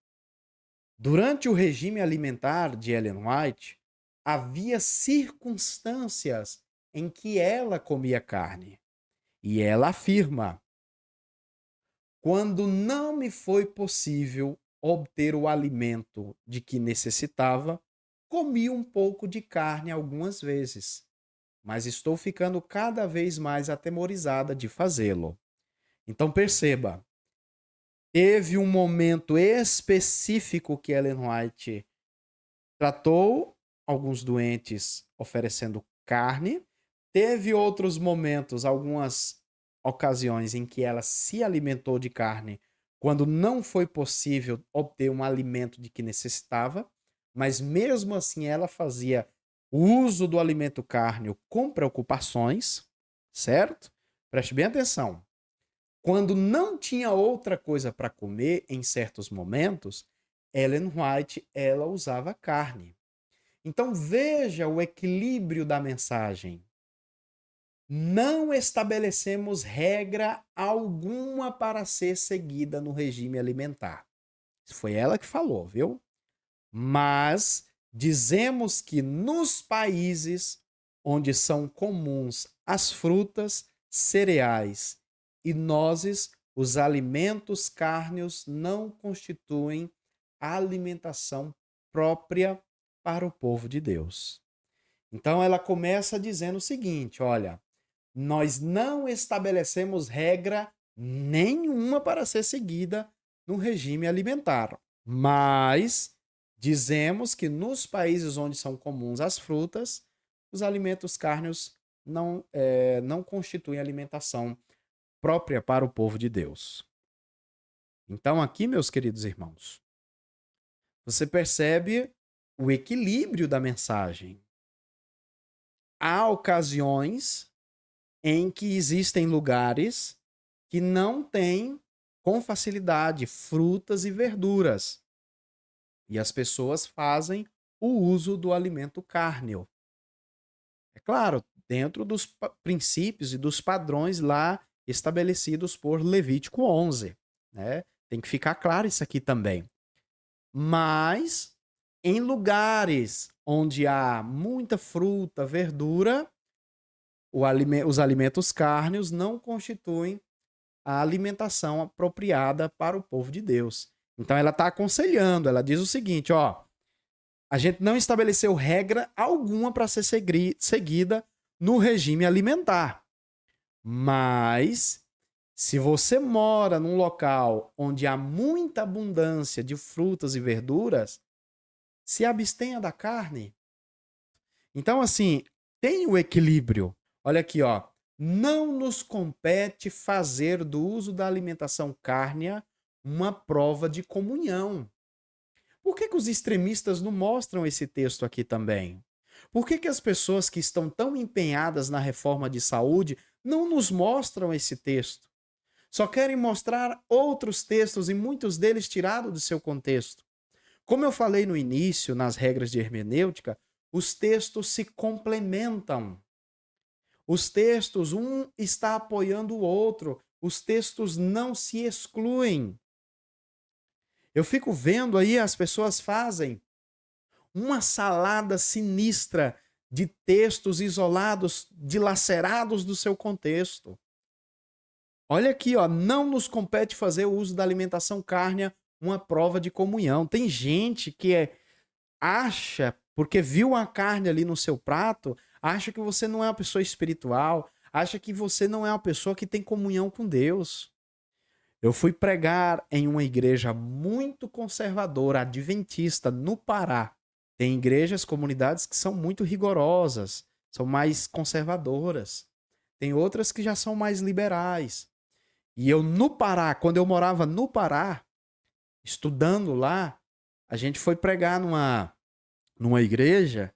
durante o regime alimentar de Ellen White, havia circunstâncias em que ela comia carne. E ela afirma: quando não me foi possível obter o alimento de que necessitava, comi um pouco de carne algumas vezes, mas estou ficando cada vez mais atemorizada de fazê-lo. Então perceba, teve um momento específico que Ellen White tratou alguns doentes oferecendo carne, teve outros momentos, algumas ocasiões em que ela se alimentou de carne quando não foi possível obter um alimento de que necessitava, mas mesmo assim ela fazia uso do alimento carne com preocupações, certo? Preste bem atenção. Quando não tinha outra coisa para comer em certos momentos, Ellen White ela usava carne. Então veja o equilíbrio da mensagem. Não estabelecemos regra alguma para ser seguida no regime alimentar. Isso foi ela que falou, viu? Mas dizemos que nos países onde são comuns as frutas, cereais e nozes, os alimentos cárneos não constituem alimentação própria para o povo de Deus. Então ela começa dizendo o seguinte: olha, nós não estabelecemos regra nenhuma para ser seguida no regime alimentar, mas dizemos que nos países onde são comuns as frutas, os alimentos cárneos não constituem alimentação própria para o povo de Deus. Então, aqui, meus queridos irmãos, você percebe o equilíbrio da mensagem. Há ocasiões em que existem lugares que não têm com facilidade frutas e verduras. E as pessoas fazem o uso do alimento cárneo. É claro, dentro dos princípios e dos padrões lá estabelecidos por Levítico 11, né? Tem que ficar claro isso aqui também. Mas em lugares onde há muita fruta, verdura, os alimentos cárneos não constituem a alimentação apropriada para o povo de Deus. Então ela está aconselhando, ela diz o seguinte, ó, a gente não estabeleceu regra alguma para ser seguida no regime alimentar. Mas se você mora num local onde há muita abundância de frutas e verduras, se abstenha da carne. Então, assim, tem o equilíbrio. Olha aqui, ó. Não nos compete fazer do uso da alimentação cárnea uma prova de comunhão. Por que os extremistas não mostram esse texto aqui também? Por que as pessoas que estão tão empenhadas na reforma de saúde não nos mostram esse texto? Só querem mostrar outros textos e muitos deles tirados do seu contexto. Como eu falei no início, nas regras de hermenêutica, os textos se complementam. Os textos, um está apoiando o outro. Os textos não se excluem. Eu fico vendo aí, as pessoas fazem uma salada sinistra de textos isolados, dilacerados do seu contexto. Olha aqui, ó, não nos compete fazer o uso da alimentação cárnea uma prova de comunhão. Tem gente que acha, porque viu a carne ali no seu prato, acha que você não é uma pessoa espiritual, acha que você não é uma pessoa que tem comunhão com Deus. Eu fui pregar em uma igreja muito conservadora, adventista, no Pará. Tem igrejas, comunidades que são muito rigorosas, são mais conservadoras. Tem outras que já são mais liberais. E eu no Pará, quando eu morava no Pará, estudando lá, a gente foi pregar numa igreja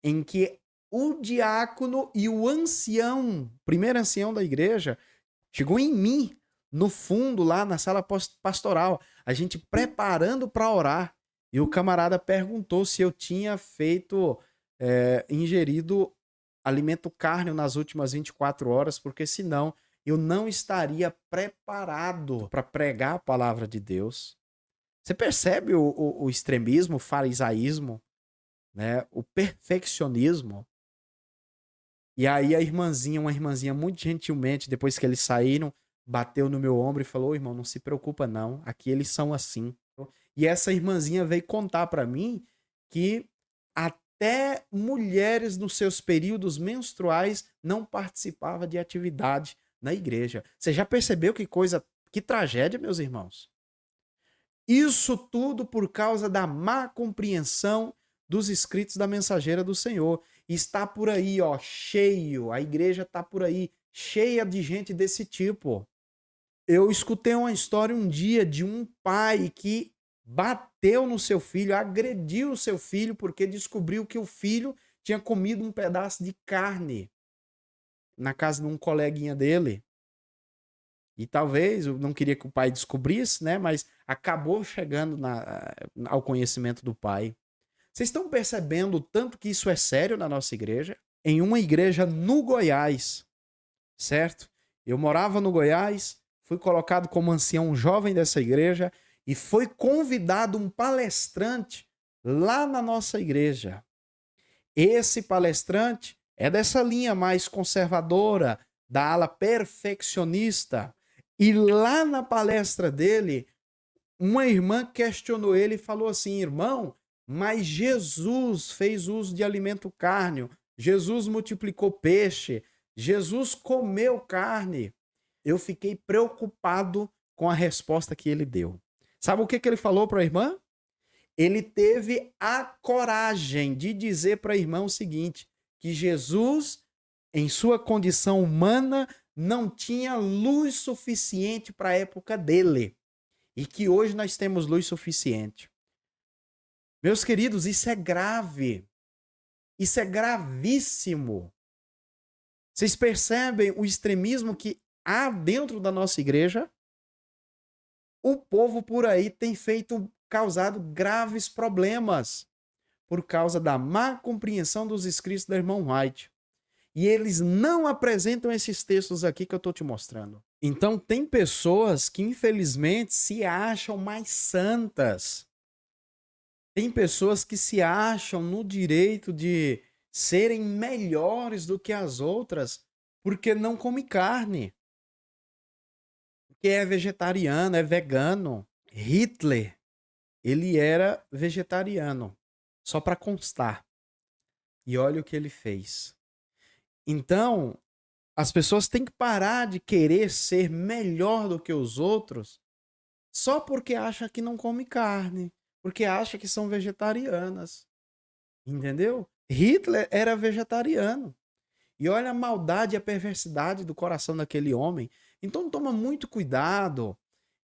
em que o diácono e o ancião, primeiro ancião da igreja, chegou em mim, no fundo, lá na sala pastoral, a gente preparando para orar. E o camarada perguntou se eu tinha ingerido alimento cárneo nas últimas 24 horas, porque senão eu não estaria preparado para pregar a palavra de Deus. Você percebe o extremismo, o farisaísmo, né? O perfeccionismo. E aí a irmãzinha, uma irmãzinha muito gentilmente, depois que eles saíram, bateu no meu ombro e falou: irmão, não se preocupa não, aqui eles são assim. E essa irmãzinha veio contar para mim que até mulheres nos seus períodos menstruais não participavam de atividade na igreja. Você já percebeu que coisa, que tragédia, meus irmãos? Isso tudo por causa da má compreensão dos escritos da mensageira do Senhor. Está por aí, ó, cheio, a igreja está por aí, cheia de gente desse tipo. Eu escutei uma história um dia de um pai que bateu no seu filho, agrediu o seu filho porque descobriu que o filho tinha comido um pedaço de carne na casa de um coleguinha dele. E talvez, eu não queria que o pai descobrisse, né? Mas acabou chegando ao conhecimento do pai. Vocês estão percebendo o tanto que isso é sério na nossa igreja? Em uma igreja no Goiás, certo? Eu morava no Goiás, fui colocado como ancião jovem dessa igreja e foi convidado um palestrante lá na nossa igreja. Esse palestrante é dessa linha mais conservadora, da ala perfeccionista. E lá na palestra dele, uma irmã questionou ele e falou assim: irmão, mas Jesus fez uso de alimento carne, Jesus multiplicou peixe, Jesus comeu carne. Eu fiquei preocupado com a resposta que ele deu. Sabe o que ele falou para a irmã? Ele teve a coragem de dizer para a irmã o seguinte: que Jesus, em sua condição humana, não tinha luz suficiente para a época dele. E que hoje nós temos luz suficiente. Meus queridos, isso é grave. Isso é gravíssimo. Vocês percebem o extremismo que há dentro da nossa igreja? O povo por aí tem causado graves problemas por causa da má compreensão dos escritos da irmã White. E eles não apresentam esses textos aqui que eu estou te mostrando. Então, tem pessoas que, infelizmente, se acham mais santas. Tem pessoas que se acham no direito de serem melhores do que as outras porque não come carne. Porque é vegetariano, é vegano. Hitler, ele era vegetariano. Só para constar. E olha o que ele fez. Então, as pessoas têm que parar de querer ser melhor do que os outros só porque acha que não come carne, porque acha que são vegetarianas. Entendeu? Hitler era vegetariano. E olha a maldade e a perversidade do coração daquele homem. Então toma muito cuidado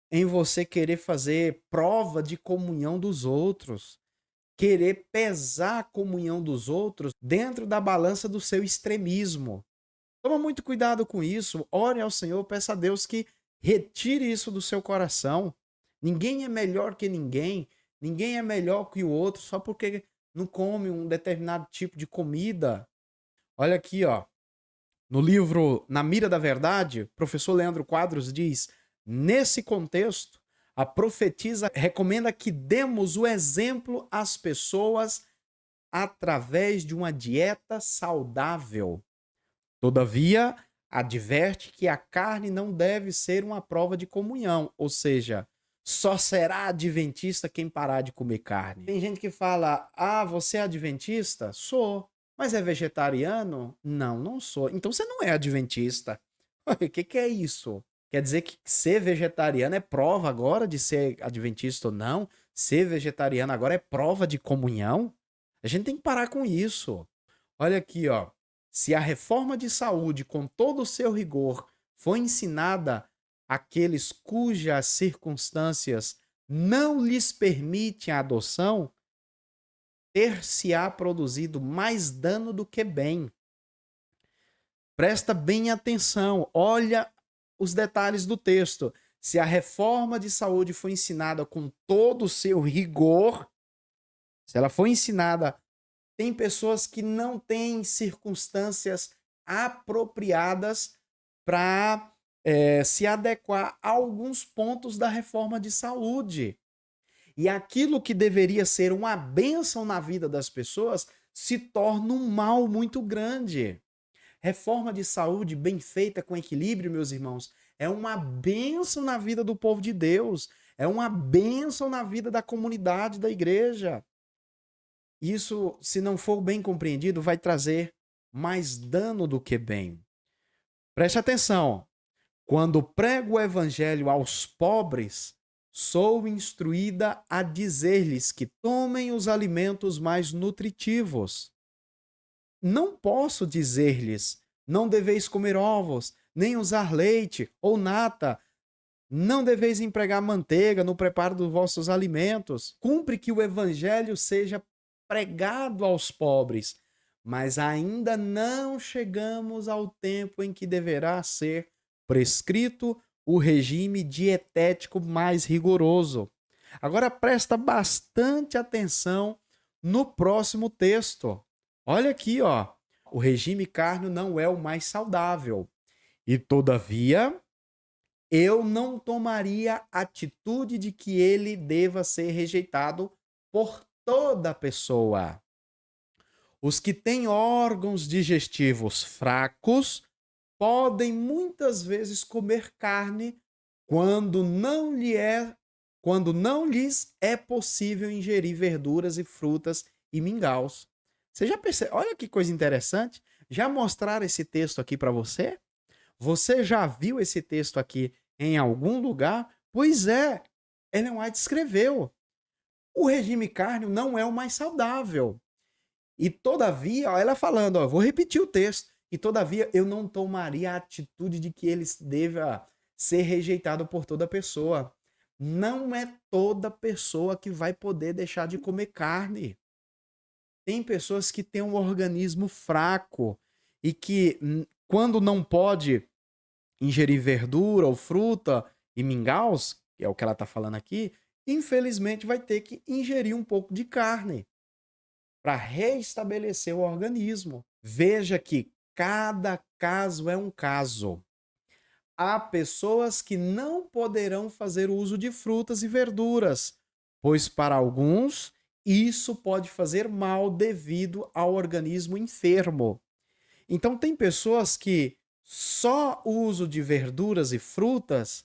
em você querer fazer prova de comunhão dos outros, querer pesar a comunhão dos outros dentro da balança do seu extremismo. Toma muito cuidado com isso. Ore ao Senhor, peça a Deus que retire isso do seu coração. Ninguém é melhor que ninguém. Ninguém é melhor que o outro só porque não come um determinado tipo de comida. Olha aqui, ó. No livro Na Mira da Verdade, o professor Leandro Quadros diz: nesse contexto, a profetisa recomenda que demos o exemplo às pessoas através de uma dieta saudável. Todavia, adverte que a carne não deve ser uma prova de comunhão, ou seja, só será adventista quem parar de comer carne. Tem gente que fala: ah, você é adventista? Sou. Mas é vegetariano? Não, não sou. Então você não é adventista. O que é isso? Quer dizer que ser vegetariano é prova agora de ser adventista ou não? Ser vegetariano agora é prova de comunhão? A gente tem que parar com isso. Olha aqui, ó. Se a reforma de saúde, com todo o seu rigor, foi ensinada àqueles cujas circunstâncias não lhes permitem a adoção, ter-se-á produzido mais dano do que bem. Presta bem atenção, olha os detalhes do texto. Se a reforma de saúde foi ensinada com todo o seu rigor, se ela foi ensinada, tem pessoas que não têm circunstâncias apropriadas para se adequar a alguns pontos da reforma de saúde. E aquilo que deveria ser uma bênção na vida das pessoas se torna um mal muito grande. Reforma de saúde bem feita, com equilíbrio, meus irmãos, é uma bênção na vida do povo de Deus, é uma bênção na vida da comunidade da igreja. Isso, se não for bem compreendido, vai trazer mais dano do que bem. Preste atenção. Quando prego o evangelho aos pobres, sou instruída a dizer-lhes que tomem os alimentos mais nutritivos. Não posso dizer-lhes, não deveis comer ovos, nem usar leite ou nata, não deveis empregar manteiga no preparo dos vossos alimentos. Cumpre que o evangelho seja pregado aos pobres, mas ainda não chegamos ao tempo em que deverá ser prescrito o regime dietético mais rigoroso. Agora presta bastante atenção no próximo texto. Olha aqui, ó. O regime cárneo não é o mais saudável. E, todavia, eu não tomaria atitude de que ele deva ser rejeitado por toda pessoa. Os que têm órgãos digestivos fracos podem muitas vezes comer carne quando não lhes é possível ingerir verduras e frutas e mingaus. Você já percebeu? Olha que coisa interessante. Já mostraram esse texto aqui para você? Você já viu esse texto aqui em algum lugar? Pois é, Ellen White escreveu. O regime cárneo não é o mais saudável. E todavia, ó, ela falando, ó, vou repetir o texto. E todavia eu não tomaria a atitude de que ele deva ser rejeitado por toda pessoa. Não é toda pessoa que vai poder deixar de comer carne. Tem pessoas que têm um organismo fraco e que, quando não pode ingerir verdura ou fruta e mingaus, que é o que ela está falando aqui, infelizmente vai ter que ingerir um pouco de carne para reestabelecer o organismo. Veja que cada caso é um caso. Há pessoas que não poderão fazer uso de frutas e verduras, pois para alguns isso pode fazer mal devido ao organismo enfermo. Então tem pessoas que só o uso de verduras e frutas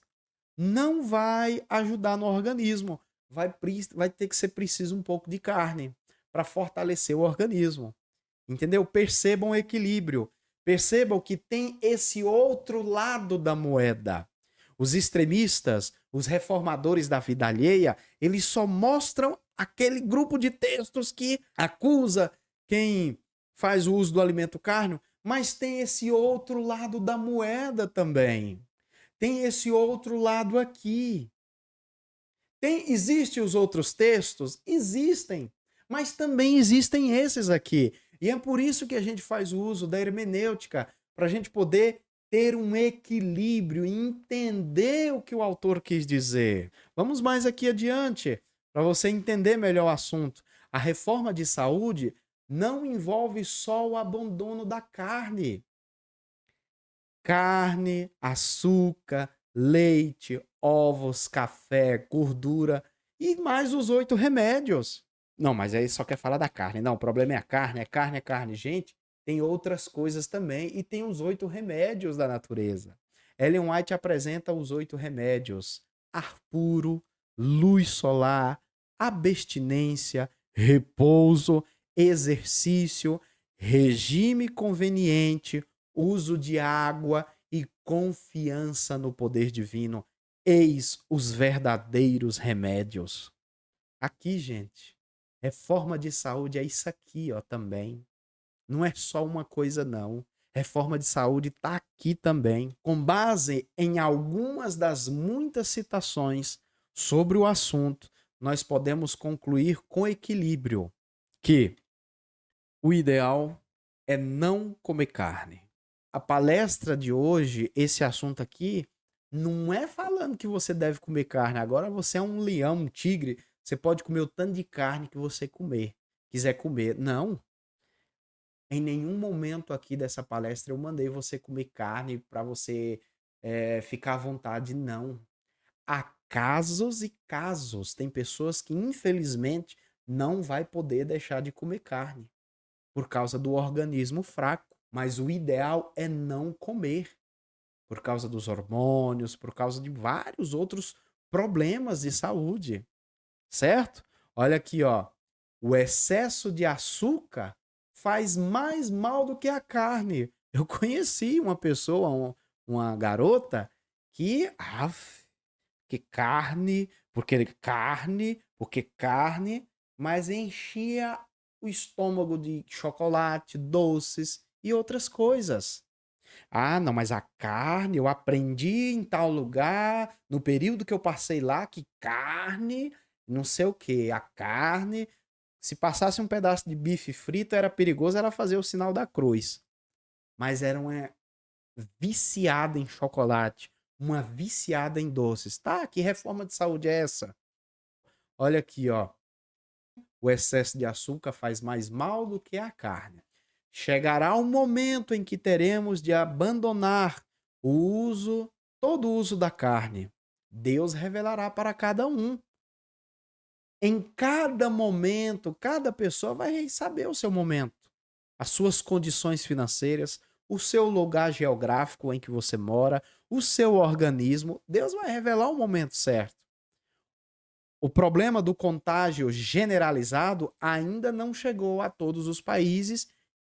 não vai ajudar no organismo. Vai ter que ser preciso um pouco de carne para fortalecer o organismo. Entendeu? Percebam o equilíbrio. Percebam que tem esse outro lado da moeda. Os extremistas, os reformadores da vida alheia, eles só mostram aquele grupo de textos que acusa quem faz o uso do alimento cárneo, mas tem esse outro lado da moeda também. Tem esse outro lado aqui. Existem os outros textos? Existem. Mas também existem esses aqui. E é por isso que a gente faz o uso da hermenêutica, para a gente poder ter um equilíbrio e entender o que o autor quis dizer. Vamos mais aqui adiante, para você entender melhor o assunto. A reforma de saúde não envolve só o abandono da carne. Carne, açúcar, leite, ovos, café, gordura e mais os 8 remédios. Não, mas aí só quer falar da carne. Não, o problema é a carne, é carne, é carne. Gente, tem outras coisas também e tem os 8 remédios da natureza. Ellen White apresenta os 8 remédios: ar puro, luz solar, abstinência, repouso, exercício, regime conveniente, uso de água e confiança no poder divino. Eis os verdadeiros remédios. Aqui, gente, reforma de saúde é isso aqui, ó, também. Não é só uma coisa, não. Reforma de saúde está aqui também. Com base em algumas das muitas citações sobre o assunto, nós podemos concluir com equilíbrio que o ideal é não comer carne. A palestra de hoje, esse assunto aqui, não é falando que você deve comer carne. Agora você é um leão, um tigre. Você pode comer o tanto de carne que você quiser comer. Não. Em nenhum momento aqui dessa palestra eu mandei você comer carne para você ficar à vontade. Não. A casos e casos. Tem pessoas que, infelizmente, não vai poder deixar de comer carne por causa do organismo fraco. Mas o ideal é não comer por causa dos hormônios, por causa de vários outros problemas de saúde, certo? Olha aqui, ó. O excesso de açúcar faz mais mal do que a carne. Eu conheci uma pessoa, uma garota, que, que porque carne, mas enchia o estômago de chocolate, doces e outras coisas. Ah, não, mas a carne, eu aprendi em tal lugar, no período que eu passei lá, que carne, não sei o que, a carne, se passasse um pedaço de bife frito, era perigoso ela fazer o sinal da cruz. Mas era uma viciada em chocolate, uma viciada em doces. Tá, que reforma de saúde é essa? Olha aqui, ó. O excesso de açúcar faz mais mal do que a carne. Chegará um momento em que teremos de abandonar todo o uso da carne. Deus revelará para cada um. Em cada momento, cada pessoa vai saber o seu momento, as suas condições financeiras, o seu lugar geográfico em que você mora, o seu organismo. Deus vai revelar o momento certo. O problema do contágio generalizado ainda não chegou a todos os países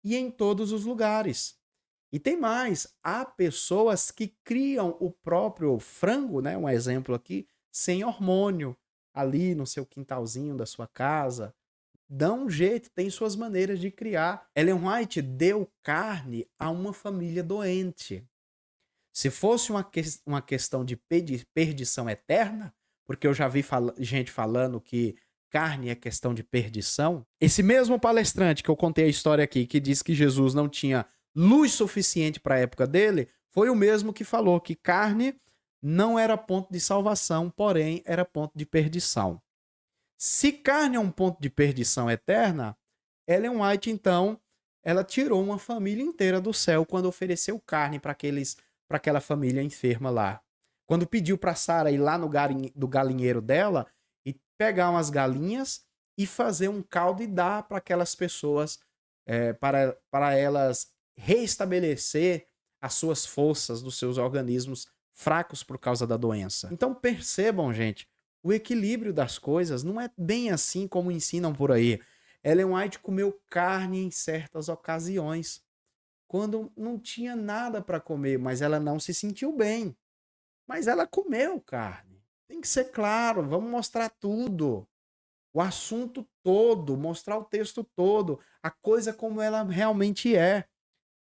e em todos os lugares. E tem mais, há pessoas que criam o próprio frango, né, um exemplo aqui, sem hormônio, ali no seu quintalzinho da sua casa. Dão um jeito, tem suas maneiras de criar. Ellen White deu carne a uma família doente. Se fosse uma questão de perdição eterna, porque eu já vi gente falando que carne é questão de perdição. Esse mesmo palestrante que eu contei a história aqui, que disse que Jesus não tinha luz suficiente para a época dele, foi o mesmo que falou que carne não era ponto de salvação, porém era ponto de perdição. Se carne é um ponto de perdição eterna, Ellen White, então, ela tirou uma família inteira do céu quando ofereceu carne para aquela família enferma lá. Quando pediu para Sara ir lá no galinheiro dela e pegar umas galinhas e fazer um caldo e dar para aquelas pessoas, para elas reestabelecer as suas forças dos seus organismos fracos por causa da doença. Então percebam, gente, o equilíbrio das coisas não é bem assim como ensinam por aí. Ellen White comeu carne em certas ocasiões, quando não tinha nada para comer, mas ela não se sentiu bem. Mas ela comeu carne. Tem que ser claro, vamos mostrar tudo. O assunto todo, mostrar o texto todo, a coisa como ela realmente é.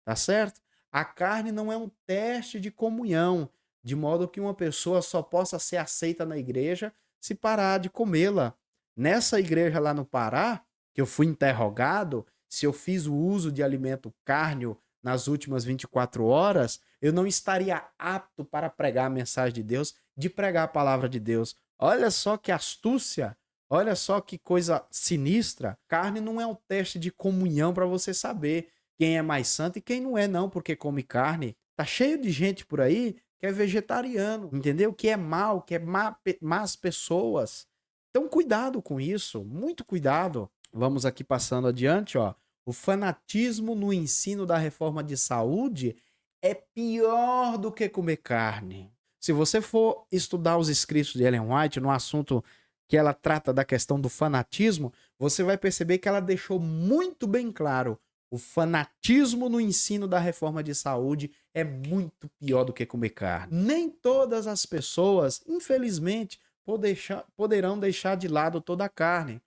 Tá certo? A carne não é um teste de comunhão, de modo que uma pessoa só possa ser aceita na igreja se parar de comê-la. Nessa igreja lá no Pará, que eu fui interrogado se eu fiz o uso de alimento cárneo nas últimas 24 horas, eu não estaria apto para pregar a mensagem de Deus, de pregar a palavra de Deus. Olha só que astúcia, olha só que coisa sinistra. Carne não é um teste de comunhão para você saber quem é mais santo e quem não é, não, porque come carne. Tá cheio de gente por aí que é vegetariano, entendeu? Que é mal, que é más pessoas. Então, cuidado com isso, muito cuidado. Vamos aqui passando adiante, ó. O fanatismo no ensino da reforma de saúde é pior do que comer carne. Se você for estudar os escritos de Ellen White no assunto que ela trata da questão do fanatismo, você vai perceber que ela deixou muito bem claro: o fanatismo no ensino da reforma de saúde é muito pior do que comer carne. Nem todas as pessoas, infelizmente, poderão deixar de lado toda a carne.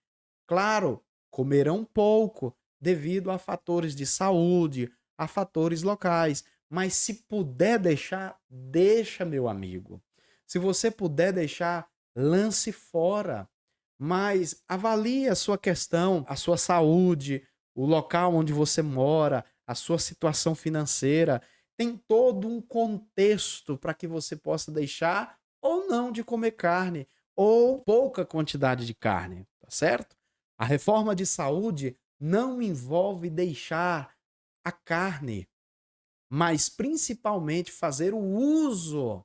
Claro, comerão pouco devido a fatores de saúde, a fatores locais. Mas se puder deixar, deixa, meu amigo. Se você puder deixar, lance fora. Mas avalie a sua questão, a sua saúde, o local onde você mora, a sua situação financeira. Tem todo um contexto para que você possa deixar ou não de comer carne, ou pouca quantidade de carne, tá certo? A reforma de saúde não envolve deixar a carne, mas principalmente fazer o uso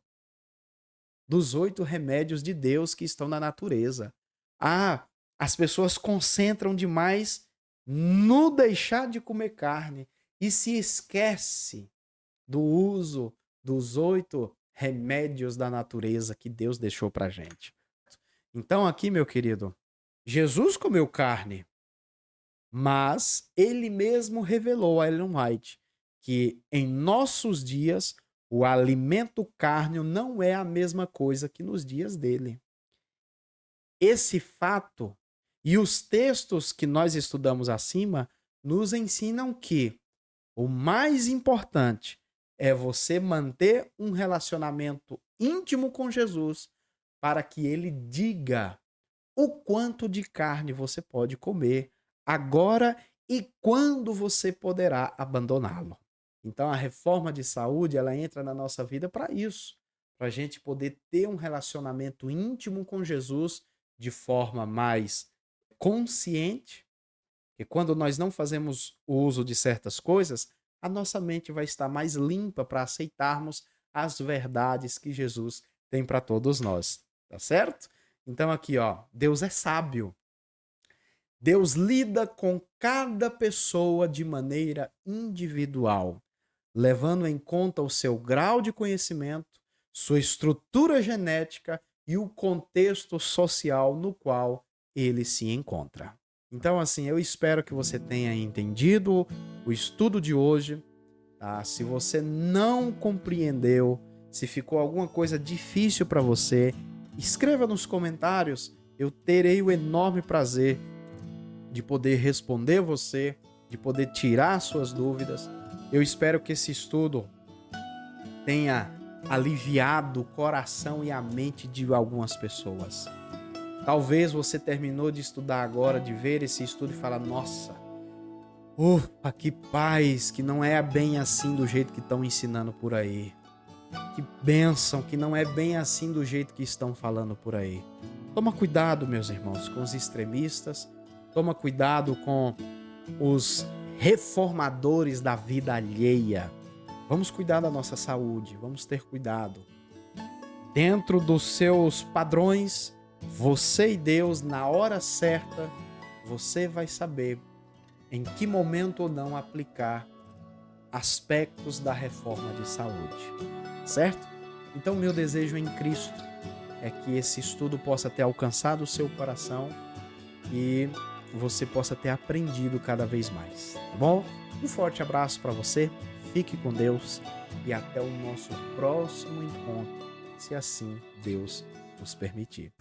dos 8 remédios de Deus que estão na natureza. Ah, as pessoas concentram demais no deixar de comer carne e se esquece do uso dos 8 remédios da natureza que Deus deixou pra gente. Então aqui, meu querido, Jesus comeu carne, mas ele mesmo revelou a Ellen White que em nossos dias o alimento carne não é a mesma coisa que nos dias dele. Esse fato e os textos que nós estudamos acima nos ensinam que o mais importante é você manter um relacionamento íntimo com Jesus para que ele diga o quanto de carne você pode comer agora e quando você poderá abandoná-lo. Então a reforma de saúde, ela entra na nossa vida para isso, para a gente poder ter um relacionamento íntimo com Jesus de forma mais consciente, que quando nós não fazemos uso de certas coisas, a nossa mente vai estar mais limpa para aceitarmos as verdades que Jesus tem para todos nós, tá certo? Então aqui, ó, Deus é sábio. Deus lida com cada pessoa de maneira individual, levando em conta o seu grau de conhecimento, sua estrutura genética e o contexto social no qual ele se encontra. Então, assim, eu espero que você tenha entendido o estudo de hoje, tá? Se você não compreendeu, se ficou alguma coisa difícil para você, escreva nos comentários. Eu terei o enorme prazer de poder responder você, de poder tirar suas dúvidas. Eu espero que esse estudo tenha aliviado o coração e a mente de algumas pessoas. Talvez você terminou de estudar agora, de ver esse estudo e falar, nossa, ufa, que paz, que não é bem assim do jeito que estão ensinando por aí. Que bênção, que não é bem assim do jeito que estão falando por aí. Toma cuidado, meus irmãos, com os extremistas. Toma cuidado com os reformadores da vida alheia. Vamos cuidar da nossa saúde, vamos ter cuidado. Dentro dos seus padrões, você e Deus, na hora certa, você vai saber em que momento ou não aplicar aspectos da reforma de saúde, certo? Então, meu desejo em Cristo é que esse estudo possa ter alcançado o seu coração e você possa ter aprendido cada vez mais, tá bom? Um forte abraço para você, fique com Deus e até o nosso próximo encontro, se assim Deus nos permitir.